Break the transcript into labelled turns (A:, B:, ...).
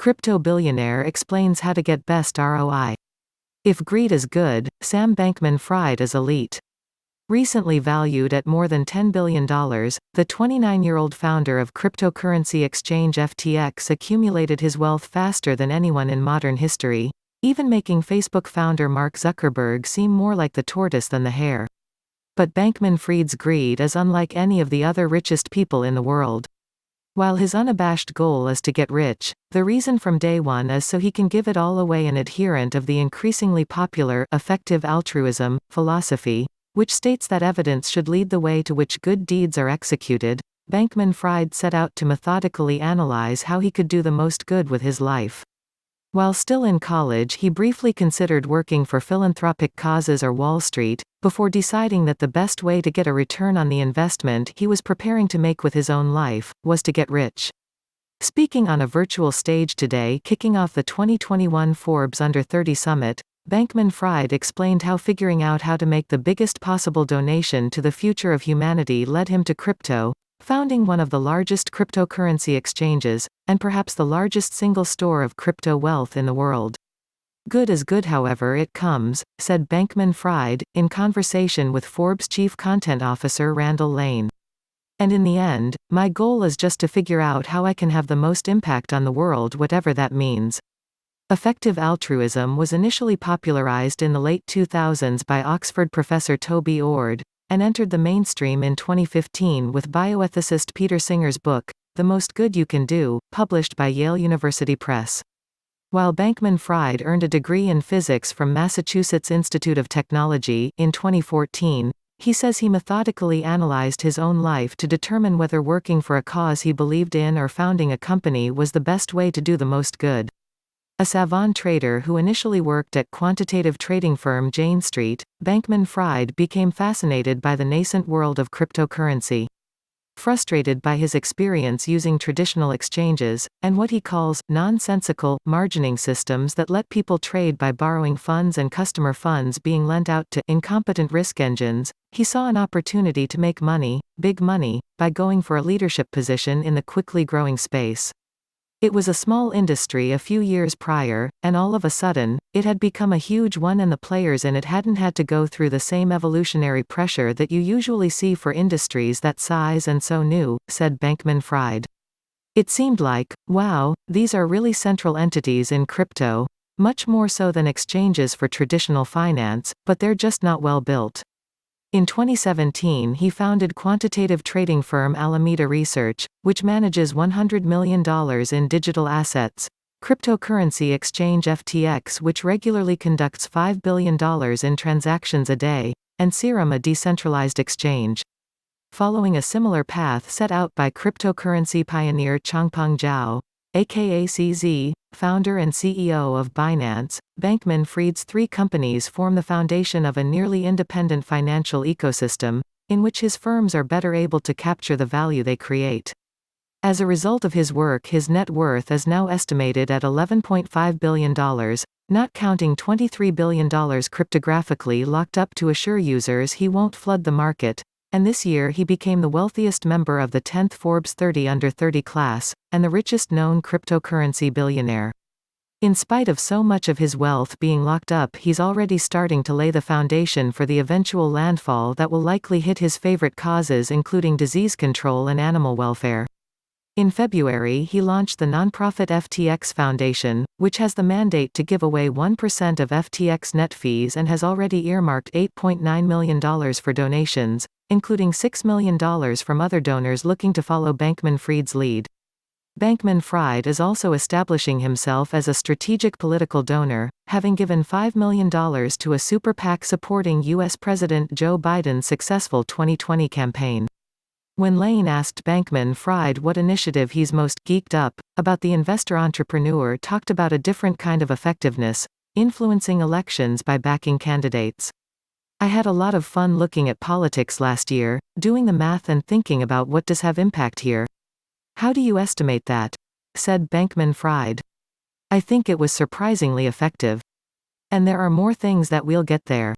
A: Crypto Billionaire explains how to get best ROI. If greed is good, Sam Bankman-Fried is elite. Recently valued at more than $10 billion, the 29-year-old founder of cryptocurrency exchange FTX accumulated his wealth faster than anyone in modern history, even making Facebook founder Mark Zuckerberg seem more like the tortoise than the hare. But Bankman-Fried's greed is unlike any of the other richest people in the world. While his unabashed goal is to get rich, the reason from day one is so he can give it all away. An adherent of the increasingly popular effective altruism philosophy, which states that evidence should lead the way to which good deeds are executed, Bankman-Fried set out to methodically analyze how he could do the most good with his life. While still in college, he briefly considered working for philanthropic causes or Wall Street, before deciding that the best way to get a return on the investment he was preparing to make with his own life was to get rich. Speaking on a virtual stage today, kicking off the 2021 Forbes Under 30 Summit, Bankman-Fried explained how figuring out how to make the biggest possible donation to the future of humanity led him to crypto, founding one of the largest cryptocurrency exchanges, and perhaps the largest single store of crypto wealth in the world. Good is good however it comes, said Bankman-Fried, in conversation with Forbes Chief Content Officer Randall Lane. And in the end, my goal is just to figure out how I can have the most impact on the world, whatever that means. Effective altruism was initially popularized in the late 2000s by Oxford professor Toby Ord, and entered the mainstream in 2015 with bioethicist Peter Singer's book, The Most Good You Can Do, published by Yale University Press. While Bankman-Fried earned a degree in physics from Massachusetts Institute of Technology in 2014, he says he methodically analyzed his own life to determine whether working for a cause he believed in or founding a company was the best way to do the most good. A savant trader who initially worked at quantitative trading firm Jane Street, Bankman-Fried became fascinated by the nascent world of cryptocurrency. Frustrated by his experience using traditional exchanges, and what he calls nonsensical margining systems that let people trade by borrowing funds and customer funds being lent out to incompetent risk engines, he saw an opportunity to make money, big money, by going for a leadership position in the quickly growing space. It was a small industry a few years prior, and all of a sudden, it had become a huge one and the players in it hadn't had to go through the same evolutionary pressure that you usually see for industries that size and so new, said Bankman-Fried. It seemed like, wow, these are really central entities in crypto, much more so than exchanges for traditional finance, but they're just not well built. In 2017 he founded quantitative trading firm Alameda Research, which manages $100 million in digital assets, cryptocurrency exchange FTX which regularly conducts $5 billion in transactions a day, and Serum, a decentralized exchange. Following a similar path set out by cryptocurrency pioneer Changpeng Zhao, aka CZ, founder and CEO of Binance, Bankman-Fried's three companies form the foundation of a nearly independent financial ecosystem, in which his firms are better able to capture the value they create. As a result of his work, his net worth is now estimated at $11.5 billion, not counting $23 billion cryptographically locked up to assure users he won't flood the market. And this year he became the wealthiest member of the 10th Forbes 30 Under 30 class, and the richest known cryptocurrency billionaire. In spite of so much of his wealth being locked up, he's already starting to lay the foundation for the eventual landfall that will likely hit his favorite causes, including disease control and animal welfare. In February he launched the nonprofit FTX Foundation, which has the mandate to give away 1% of FTX net fees and has already earmarked $8.9 million for donations, including $6 million from other donors looking to follow Bankman-Fried's lead. Bankman-Fried is also establishing himself as a strategic political donor, having given $5 million to a super PAC supporting U.S. President Joe Biden's successful 2020 campaign. When Lane asked Bankman-Fried what initiative he's most geeked up about, the investor entrepreneur talked about a different kind of effectiveness, influencing elections by backing candidates. I had a lot of fun looking at politics last year, doing the math and thinking about what does have impact here. How do you estimate that? Said Bankman-Fried. I think it was surprisingly effective. And there are more things that we'll get there.